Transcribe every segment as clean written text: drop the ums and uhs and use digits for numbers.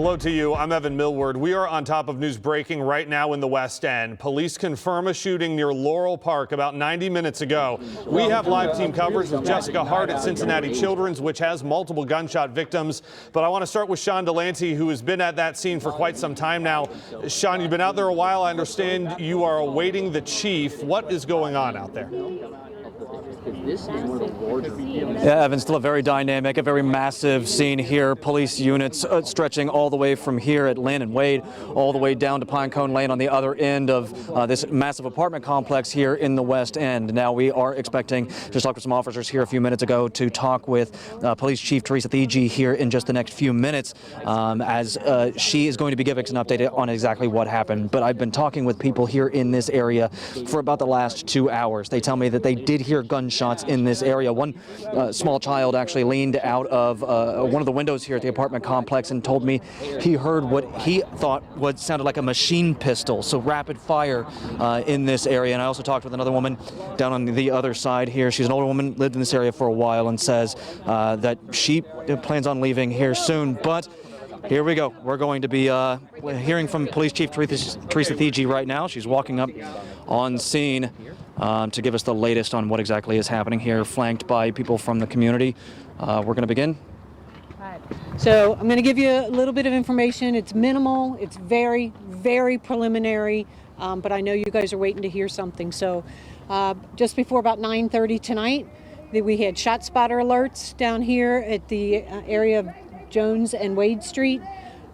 Hello to you. I'm Evan Millward. We are on top of news breaking right now in the West End. Police confirm a shooting near Laurel Park about 90 minutes ago. We have live team coverage with Jessica Hart at Cincinnati Children's, which has multiple gunshot victims. But I want to start with Sean Delante, who has been at that scene for quite some time now. Sean, you've been out there a while. I understand you are awaiting the chief. What is going on out there? Yeah, Evan, still a very dynamic, a very massive scene here. Police units stretching all the way from here at Lynn and Wade, all the way down to Pinecone Lane on the other end of this massive apartment complex here in the West End. Now, we are expecting, just talked with some officers here a few minutes ago, to talk with Police Chief Teresa Theetge here in just the next few minutes, as she is going to be giving us an update on exactly what happened. But I've been talking with people here in this area for about the last 2 hours. They tell me that they did hear gunshots in this area. One small child actually leaned out of one of the windows here at the apartment complex and told me he heard what he thought sounded like a machine pistol, so rapid fire in this area. And I also talked with another woman down on the other side here. She's an older woman, lived in this area for a while, and says that she plans on leaving here soon. But here we go. We're going to be hearing from Police Chief Teresa Theetge right now. She's walking up on scene to give us the latest on what exactly is happening here, flanked by people from the community. We're going to begin. So I'm going to give you a little bit of information. It's minimal. It's very, very preliminary, but I know you guys are waiting to hear something. So just before about 9:30 tonight, we had shot spotter alerts down here at the area of Jones and Wade Street.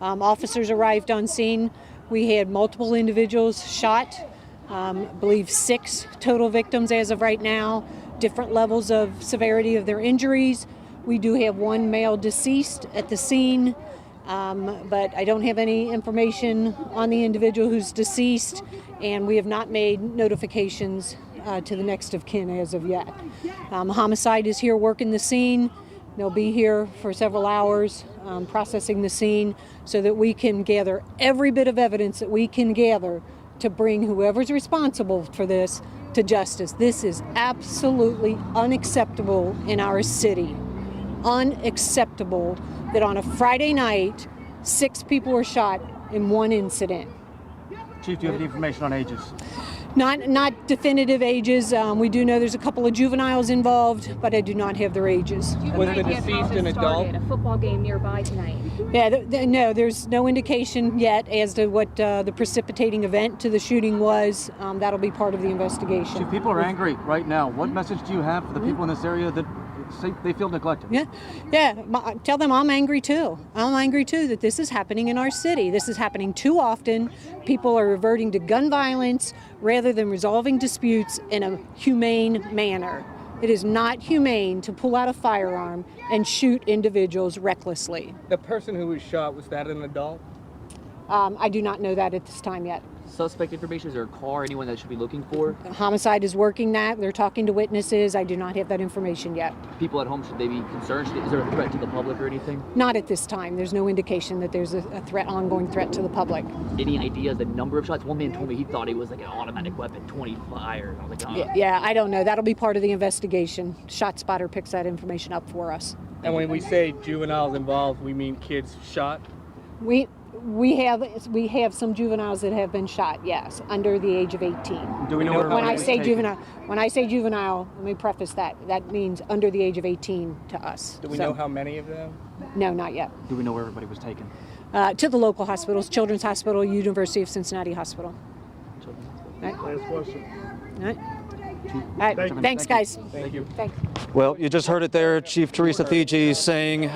Officers arrived on scene. We had multiple individuals shot. I believe 6 total victims as of right now, different levels of severity of their injuries. We do have 1 male deceased at the scene, but I don't have any information on the individual who's deceased, and we have not made notifications to the next of kin as of yet. Homicide is here working the scene. They'll be here for several hours processing the scene so that we can gather every bit of evidence that we can gather to bring whoever's responsible for this to justice. This is absolutely unacceptable in our city. Unacceptable that on a Friday night, 6 people were shot in one incident. Chief, do you have any information on ages? Not definitive ages. We do know there's a couple of juveniles involved, but I do not have their ages. Was the deceased an adult? A football game nearby tonight. Yeah, no, there's no indication yet as to what the precipitating event to the shooting was. That'll be part of the investigation. Chief, people are angry right now. What message do you have for the people in this area that say they feel neglected? Yeah. Tell them I'm angry too. I'm angry too that this is happening in our city. This is happening too often. People are reverting to gun violence rather than resolving disputes in a humane manner. It is not humane to pull out a firearm and shoot individuals recklessly. The person who was shot, was that an adult? I do not know that at this time yet. Suspect information? Is there a car, anyone that should be looking for? Homicide is working that. They're talking to witnesses. I do not have that information yet. People at home, should they be concerned? Is there a threat to the public or anything? Not at this time. There's no indication that there's a ongoing threat to the public. Any ideas the number of shots? One man told me he thought it was like an automatic weapon, 25. I was like, oh. Yeah, I don't know. That'll be part of the investigation. Shot spotter picks that information up for us. And when we say juveniles involved, we mean kids shot? We have some juveniles that have been shot, yes, under the age of 18. Do we know when I say juvenile, let me preface that. That means under the age of 18 to us. Do we know how many of them? No, not yet. Do we know where everybody was taken? To the local hospitals, Children's Hospital, University of Cincinnati Hospital. Last question. All right. All right. Thanks, guys. Thank you. Thanks. Well, you just heard it there, Chief Teresa Theetge saying,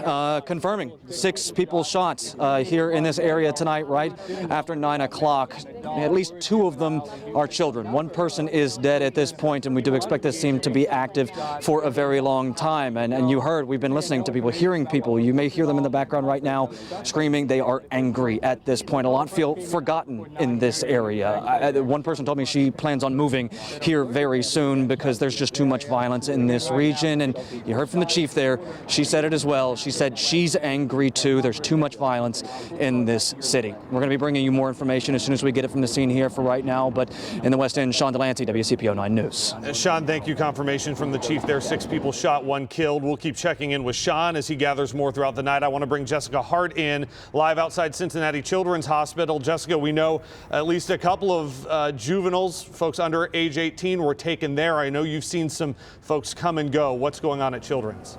confirming 6 people shot here in this area tonight, right after 9 o'clock. At least 2 of them are children. 1 person is dead at this point, and we do expect this scene to be active for a very long time. And you heard, we've been listening to people, hearing people. You may hear them in the background right now screaming. They are angry at this point. A lot feel forgotten in this area. One person told me she plans on moving here very soon because there's just too much violence in this region. region, and you heard from the chief there. She said it as well. She said she's angry too. There's too much violence in this city. We're going to be bringing you more information as soon as we get it from the scene here for right now. But in the West End, Sean Delancey, WCPO 9 News. Sean, thank you. Confirmation from the chief there. 6 people shot, 1 killed. We'll keep checking in with Sean as he gathers more throughout the night. I want to bring Jessica Hart in live outside Cincinnati Children's Hospital. Jessica, we know at least a couple of juveniles, folks under age 18, were taken there. I know you've seen some folks come and go. What's going on at Children's?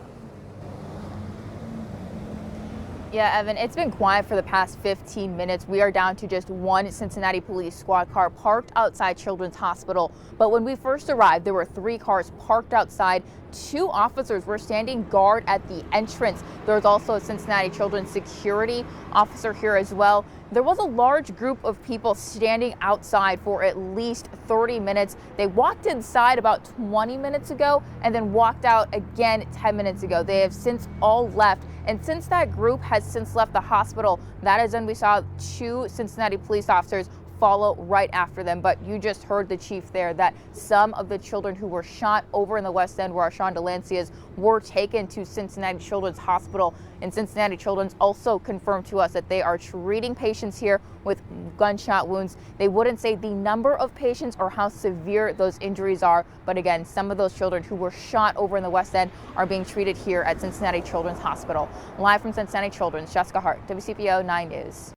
Yeah, Evan, it's been quiet for the past 15 minutes. We are down to just 1 Cincinnati police squad car parked outside Children's Hospital. But when we first arrived, there were 3 cars parked outside. 2 officers were standing guard at the entrance. There was also a Cincinnati Children's security officer here as well. There was a large group of people standing outside for at least 30 minutes. They walked inside about 20 minutes ago and then walked out again 10 minutes ago. They have since all left. And since that group has since left the hospital, that is when we saw 2 Cincinnati police officers follow right after them. But you just heard the chief there that some of the children who were shot over in the West End where our Sean Delancey is were taken to Cincinnati Children's Hospital. And Cincinnati Children's also confirmed to us that they are treating patients here with gunshot wounds. They wouldn't say the number of patients or how severe those injuries are, but again, some of those children who were shot over in the West End are being treated here at Cincinnati Children's Hospital. Live from Cincinnati Children's, Jessica Hart, WCPO 9 News.